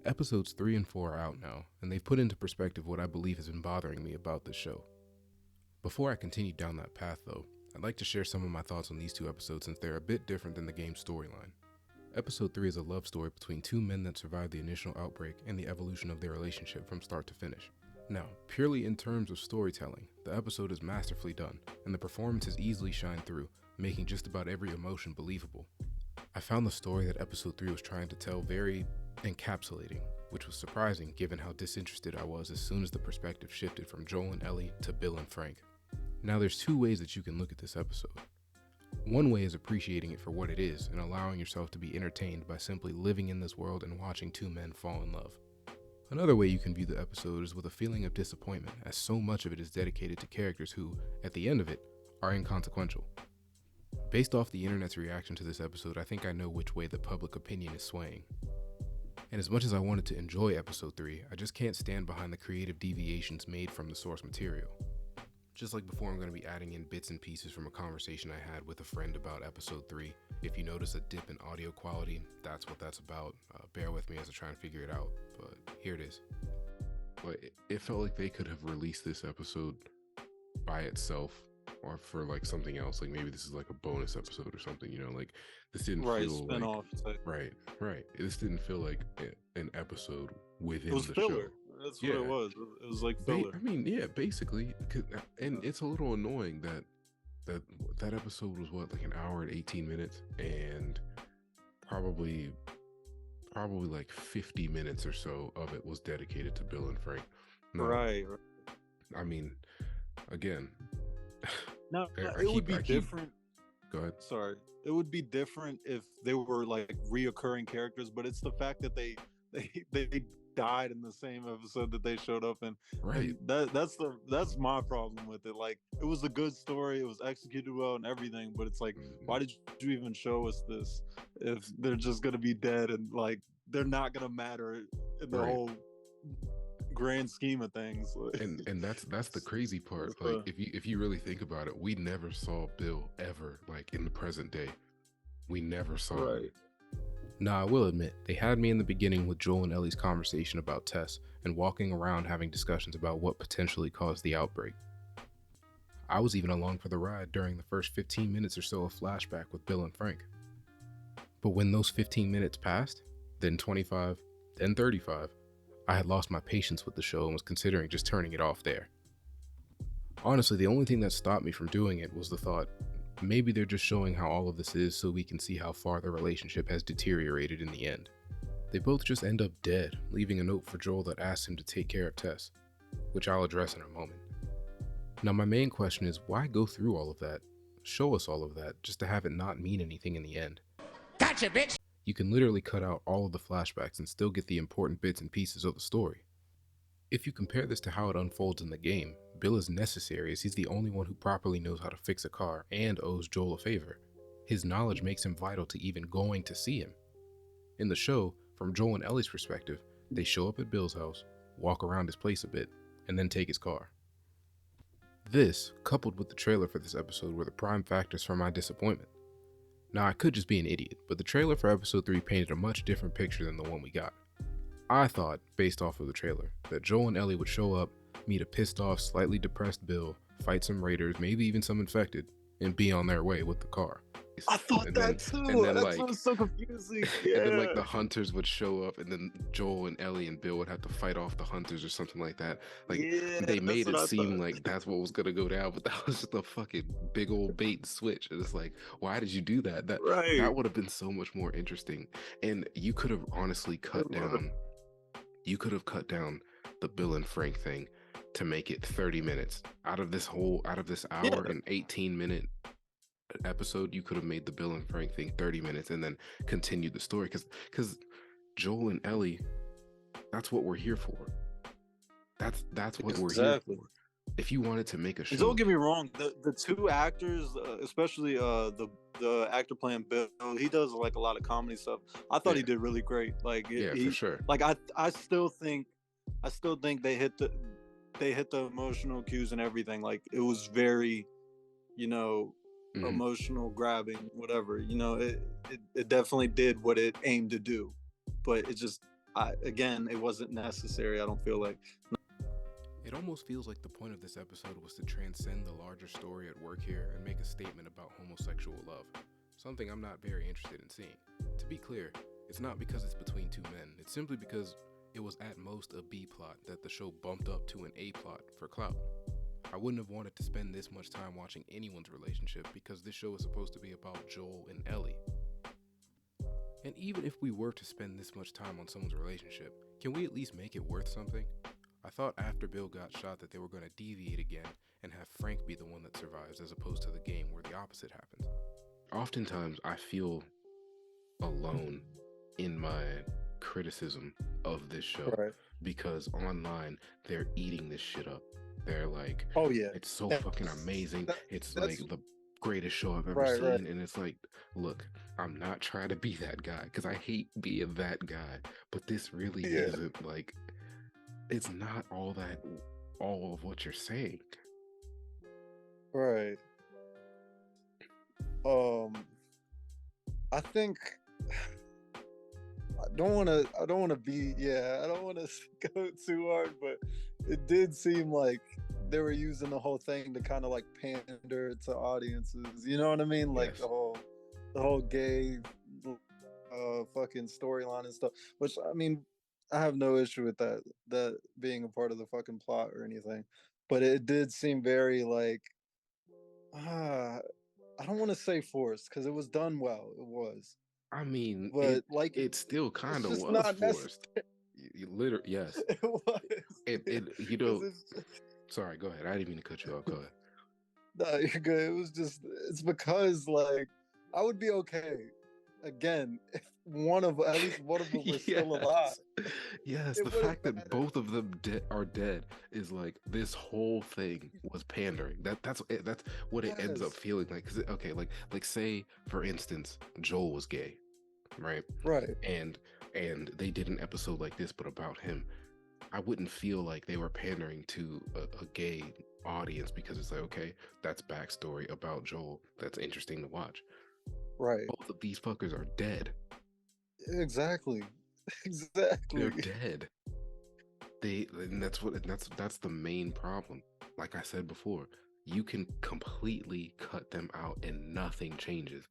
Episodes 3 and 4 are out now, and they've put into perspective what I believe has been bothering me about this show. Before I continue down that path, though, I'd like to share some of my thoughts on these two episodes since they're a bit different than the game's storyline. Episode 3 is a love story between two men that survived the initial outbreak and the evolution of their relationship from start to finish. Now, purely in terms of storytelling, the episode is masterfully done, and the performances easily shine through, making just about every emotion believable. I found the story that episode 3 was trying to tell very encapsulating, which was surprising given how disinterested I was as soon as the perspective shifted from Joel and Ellie to Bill and Frank. Now there's two ways that you can look at this episode. One way is appreciating it for what it is and allowing yourself to be entertained by simply living in this world and watching two men fall in love. Another way you can view the episode is with a feeling of disappointment, as so much of it is dedicated to characters who, at the end of it, are inconsequential. Based off the internet's reaction to this episode, I think I know which way the public opinion is swaying. And as much as I wanted to enjoy episode 3, I just can't stand behind the creative deviations made from the source material. Just like before, I'm going to be adding in bits and pieces from a conversation I had with a friend about episode 3. If you notice a dip in audio quality, that's what that's about. Bear with me as I try and figure it out, but here it is. But it felt like they could have released this episode by itself or for like something else. Like maybe this is like a bonus episode or something, you know, like this didn't feel spin-off like, right. This didn't feel like an episode within it was the filler. show. That's what it was. It was like filler. I mean, yeah, basically. And it's a little annoying that episode was what, like an hour and 18 minutes, and probably like 50 minutes or so of it was dedicated to Bill and Frank. Now, right. I mean, again, no, it would be different. Go ahead. Sorry. It would be different if they were like reoccurring characters, but it's the fact that they died in the same episode that they showed up in. Right. And that's my problem with it. Like, it was a good story, it was executed well and everything, but it's like, why did you even show us this if they're just gonna be dead and like they're not gonna matter in the whole grand scheme of things? and that's the crazy part. Like, if you really think about it, we never saw Bill ever, like in the present day. We never saw him. Now, I will admit, they had me in the beginning with Joel and Ellie's conversation about Tess and walking around having discussions about what potentially caused the outbreak. I was even along for the ride during the first 15 minutes or so of flashback with Bill and Frank. But when those 15 minutes passed, then 25, then 35, I had lost my patience with the show and was considering just turning it off there. Honestly, the only thing that stopped me from doing it was the thought, maybe they're just showing how all of this is so we can see how far their relationship has deteriorated in the end. They both just end up dead, leaving a note for Joel that asks him to take care of Tess, which I'll address in a moment. Now, my main question is, why go through all of that, show us all of that, just to have it not mean anything in the end? Gotcha, bitch! You can literally cut out all of the flashbacks and still get the important bits and pieces of the story. If you compare this to how it unfolds in the game, Bill is necessary as he's the only one who properly knows how to fix a car and owes Joel a favor. His knowledge makes him vital to even going to see him. In the show, from Joel and Ellie's perspective, they show up at Bill's house, walk around his place a bit, and then take his car. This, coupled with the trailer for this episode, were the prime factors for my disappointment. Now, I could just be an idiot, but the trailer for episode 3 painted a much different picture than the one we got. I thought, based off of the trailer, that Joel and Ellie would show up, meet a pissed off, slightly depressed Bill, fight some raiders, maybe even some infected, and be on their way with the car. I thought that too. That's what was so confusing. Yeah. And then like the hunters would show up, and then Joel and Ellie and Bill would have to fight off the hunters or something like that. Like, they made it seem like that's what was gonna go down, but that was just a fucking big old bait and switch. And it's like, why did you do that? That would have been so much more interesting. And you could have honestly cut down. You could have cut down the Bill and Frank thing to make it 30 minutes out of this hour and 18-minute episode. You could have made the Bill and Frank thing 30 minutes and then continued the story, because Joel and Ellie, that's what we're here for. That's what we're here for. If you wanted to make a show, don't get me wrong, the two actors, especially the actor playing Bill, he does like a lot of comedy stuff. I thought he did really great. Like, for sure. Like, I still think they hit the emotional cues and everything. Like, it was very, emotional, grabbing, whatever. It definitely did what it aimed to do, but it just again, it wasn't necessary. I don't feel like. It almost feels like the point of this episode was to transcend the larger story at work here and make a statement about homosexual love, something I'm not very interested in seeing. To be clear, it's not because it's between two men, it's simply because it was at most a B plot that the show bumped up to an A plot for clout. I wouldn't have wanted to spend this much time watching anyone's relationship because this show is supposed to be about Joel and Ellie. And even if we were to spend this much time on someone's relationship, can we at least make it worth something? I thought after Bill got shot that they were going to deviate again and have Frank be the one that survives as opposed to the game where the opposite happens. Oftentimes I feel alone in my criticism of this show Right. because online they're eating this shit up. They're like, Oh yeah, it's so that's, fucking amazing. It's that's like the greatest show I've ever right, seen. right. And it's like, look, I'm not trying to be that guy because I hate being that guy. But this really Yeah, isn't like, it's not all of what you're saying. right. I think I don't want to be, yeah, I don't want to go too hard, but it did seem like they were using the whole thing to kind of like pander to audiences. You know what I mean? Like Yes. the whole gay fucking storyline and stuff. Which I mean, I have no issue with that being a part of the fucking plot or anything. But it did seem very like I don't want to say forced because it was done well. It was, I mean, but like it still it's kind of just was not necessary. forced. You literally, yes. It was. You Because know, sorry, go ahead. I didn't mean to cut you off. Go ahead. no, you're good. It was just it's because like I would be okay again if at least one of them were still alive. Yes. Yes, It the would have fact that mattered. both of them are dead is like this whole thing was pandering. That's what it ends up Yes. feeling like. Cause okay, like say for instance, Joel was gay, right? Right. And they did an episode like this, but about him. I wouldn't feel like they were pandering to a gay audience because it's like, okay, that's backstory about Joel. That's interesting to watch. Right. Both of these fuckers are dead. Exactly. They're Exactly. dead. And that's the main problem. Like I said before, you can completely cut them out and nothing changes.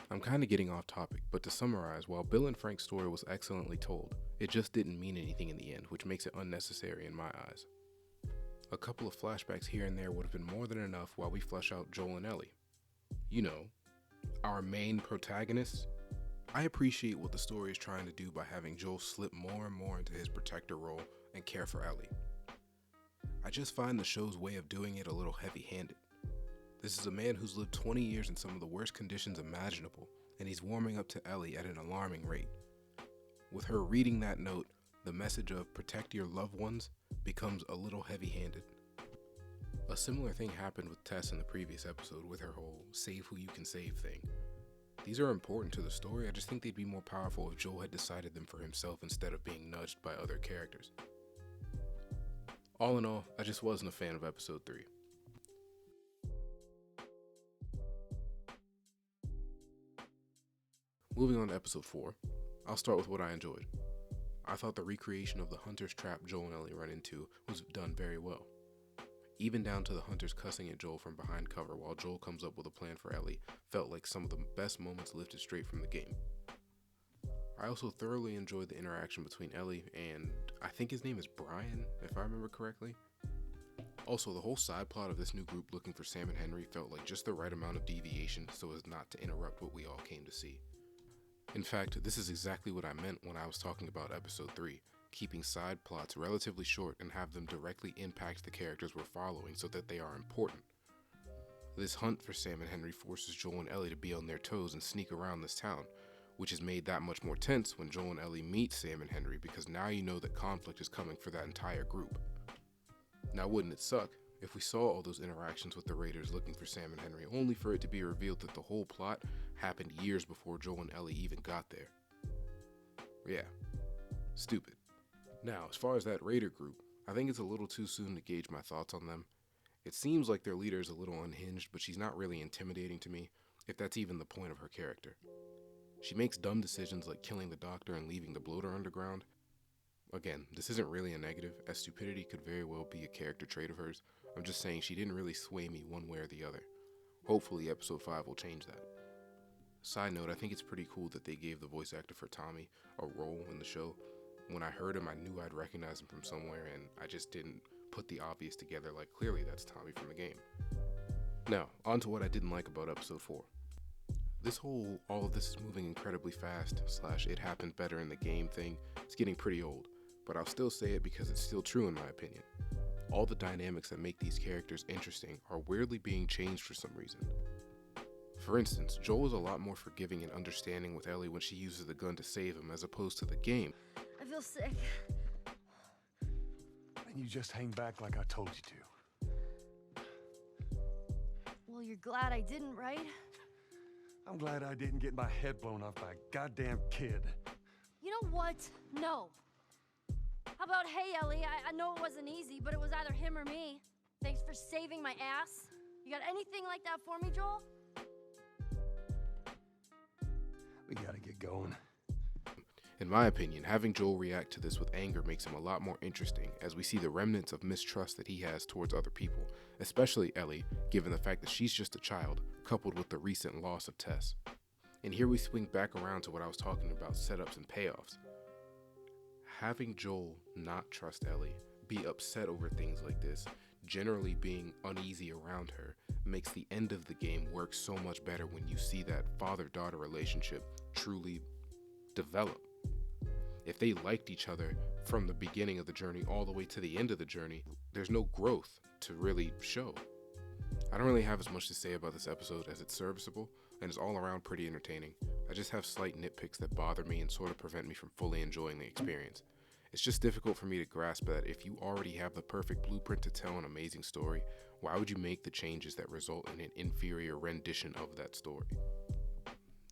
I'm kind of getting off topic, but to summarize, while Bill and Frank's story was excellently told, it just didn't mean anything in the end, which makes it unnecessary in my eyes. A couple of flashbacks here and there would have been more than enough while we flesh out Joel and Ellie. You know, our main protagonists. I appreciate what the story is trying to do by having Joel slip more and more into his protector role and care for Ellie. I just find the show's way of doing it a little heavy-handed. This is a man who's lived 20 years in some of the worst conditions imaginable, and he's warming up to Ellie at an alarming rate. With her reading that note, the message of protect your loved ones becomes a little heavy-handed. A similar thing happened with Tess in the previous episode with her whole save who you can save thing. These are important to the story, I just think they'd be more powerful if Joel had decided them for himself instead of being nudged by other characters. All in all, I just wasn't a fan of episode 3. Moving on to episode 4, I'll start with what I enjoyed. I thought the recreation of the hunter's trap Joel and Ellie run into was done very well. Even down to the hunters cussing at Joel from behind cover while Joel comes up with a plan for Ellie felt like some of the best moments lifted straight from the game. I also thoroughly enjoyed the interaction between Ellie and I think his name is Brian, if I remember correctly. Also, the whole side plot of this new group looking for Sam and Henry felt like just the right amount of deviation so as not to interrupt what we all came to see. In fact, this is exactly what I meant when I was talking about episode 3, keeping side plots relatively short and have them directly impact the characters we're following so that they are important. This hunt for Sam and Henry forces Joel and Ellie to be on their toes and sneak around this town, which is made that much more tense when Joel and Ellie meet Sam and Henry because now you know that conflict is coming for that entire group. Now wouldn't it suck if we saw all those interactions with the Raiders looking for Sam and Henry only for it to be revealed that the whole plot happened years before Joel and Ellie even got there? Yeah, stupid. Now, as far as that Raider group, I think it's a little too soon to gauge my thoughts on them. It seems like their leader is a little unhinged, but she's not really intimidating to me, if that's even the point of her character. She makes dumb decisions like killing the doctor and leaving the bloater underground. Again, this isn't really a negative, as stupidity could very well be a character trait of hers. I'm just saying she didn't really sway me one way or the other. Hopefully episode 5 will change that. Side note, I think it's pretty cool that they gave the voice actor for Tommy a role in the show. When I heard him, I knew I'd recognize him from somewhere, and I just didn't put the obvious together like clearly that's Tommy from the game. Now, on to what I didn't like about episode 4. This whole all of this is moving incredibly fast / it happened better in the game thing is getting pretty old, but I'll still say it because it's still true in my opinion. All the dynamics that make these characters interesting are weirdly being changed for some reason. For instance, Joel is a lot more forgiving and understanding with Ellie when she uses the gun to save him as opposed to the game. I feel sick. And you just hang back like I told you to. Well, you're glad I didn't, right? I'm glad I didn't get my head blown off by a goddamn kid. You know what? No. How about, hey, Ellie, I know it wasn't easy, but it was either him or me. Thanks for saving my ass. You got anything like that for me, Joel? We gotta get going. In my opinion, having Joel react to this with anger makes him a lot more interesting, as we see the remnants of mistrust that he has towards other people, especially Ellie, given the fact that she's just a child, coupled with the recent loss of Tess. And here we swing back around to what I was talking about, setups and payoffs. Having Joel not trust Ellie, be upset over things like this, generally being uneasy around her, makes the end of the game work so much better when you see that father-daughter relationship truly develop. If they liked each other from the beginning of the journey all the way to the end of the journey, there's no growth to really show. I don't really have as much to say about this episode as it's serviceable and is all around pretty entertaining. I just have slight nitpicks that bother me and sort of prevent me from fully enjoying the experience. It's just difficult for me to grasp that if you already have the perfect blueprint to tell an amazing story, why would you make the changes that result in an inferior rendition of that story?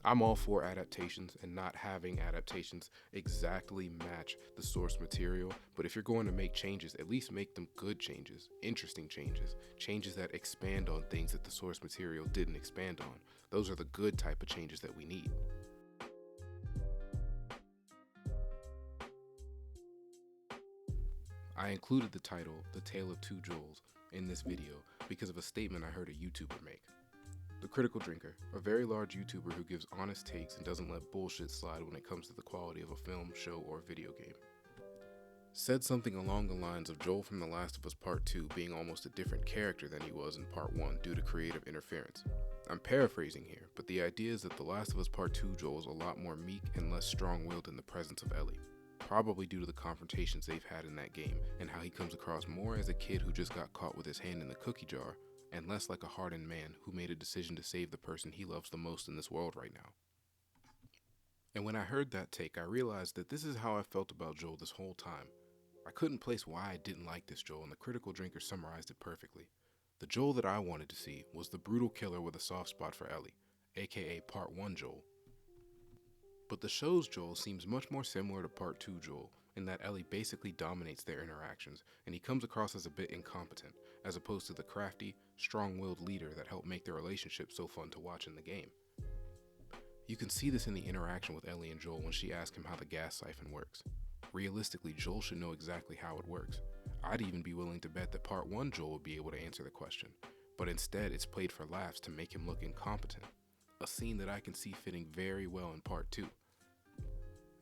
I'm all for adaptations and not having adaptations exactly match the source material, but if you're going to make changes, at least make them good changes, interesting changes, changes that expand on things that the source material didn't expand on. Those are the good type of changes that we need. I included the title, The Tale of Two Joels, in this video because of a statement I heard a YouTuber make. The Critical Drinker, a very large YouTuber who gives honest takes and doesn't let bullshit slide when it comes to the quality of a film, show, or video game, said something along the lines of Joel from The Last of Us Part 2 being almost a different character than he was in Part 1 due to creative interference. I'm paraphrasing here, but the idea is that The Last of Us Part 2 Joel is a lot more meek and less strong-willed in the presence of Ellie, probably due to the confrontations they've had in that game and how he comes across more as a kid who just got caught with his hand in the cookie jar and less like a hardened man who made a decision to save the person he loves the most in this world right now. And when I heard that take, I realized that this is how I felt about Joel this whole time. I couldn't place why I didn't like this Joel, and the Critical Drinker summarized it perfectly. The Joel that I wanted to see was the brutal killer with a soft spot for Ellie, aka Part 1 Joel. But the show's Joel seems much more similar to Part 2 Joel, in that Ellie basically dominates their interactions, and he comes across as a bit incompetent, as opposed to the crafty, strong-willed leader that helped make their relationship so fun to watch in the game. You can see this in the interaction with Ellie and Joel when she asks him how the gas siphon works. Realistically, Joel should know exactly how it works. I'd even be willing to bet that Part 1 Joel would be able to answer the question, but instead it's played for laughs to make him look incompetent, a scene that I can see fitting very well in Part 2.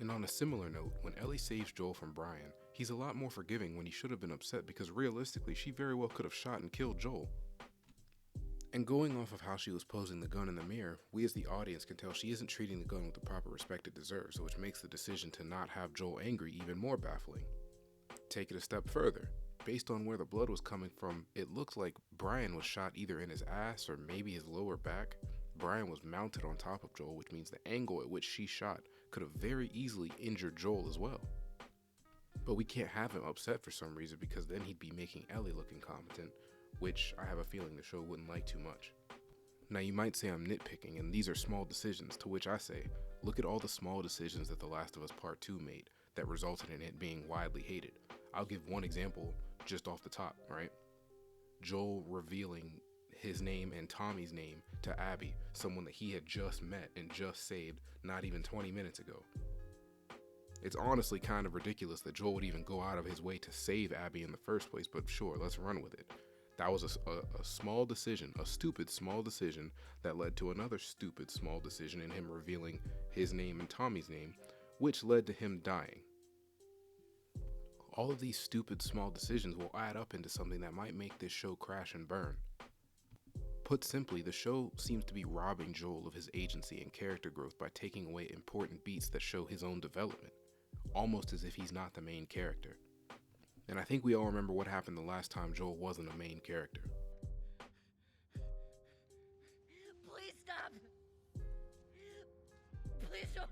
And on a similar note, when Ellie saves Joel from Brian, he's a lot more forgiving when he should have been upset because realistically she very well could have shot and killed Joel. And going off of how she was posing the gun in the mirror, we as the audience can tell she isn't treating the gun with the proper respect it deserves, which makes the decision to not have Joel angry even more baffling. Take it a step further. Based on where the blood was coming from, it looked like Brian was shot either in his ass or maybe his lower back. Brian was mounted on top of Joel, which means the angle at which she shot could have very easily injured Joel as well. But we can't have him upset for some reason because then he'd be making Ellie look incompetent, which I have a feeling the show wouldn't like too much. Now you might say I'm nitpicking and these are small decisions, to which I say, look at all the small decisions that The Last of Us Part 2 made that resulted in it being widely hated. I'll give one example just off the top, right? Joel revealing his name and Tommy's name to Abby, someone that he had just met and just saved not even 20 minutes ago. It's honestly kind of ridiculous that Joel would even go out of his way to save Abby in the first place, but sure, let's run with it. That was a small decision, a stupid small decision that led to another stupid small decision in him revealing his name and Tommy's name, which led to him dying. All of these stupid small decisions will add up into something that might make this show crash and burn. Put simply, the show seems to be robbing Joel of his agency and character growth by taking away important beats that show his own development, almost as if he's not the main character. And I think we all remember what happened the last time Joel wasn't a main character. Please stop. Please don't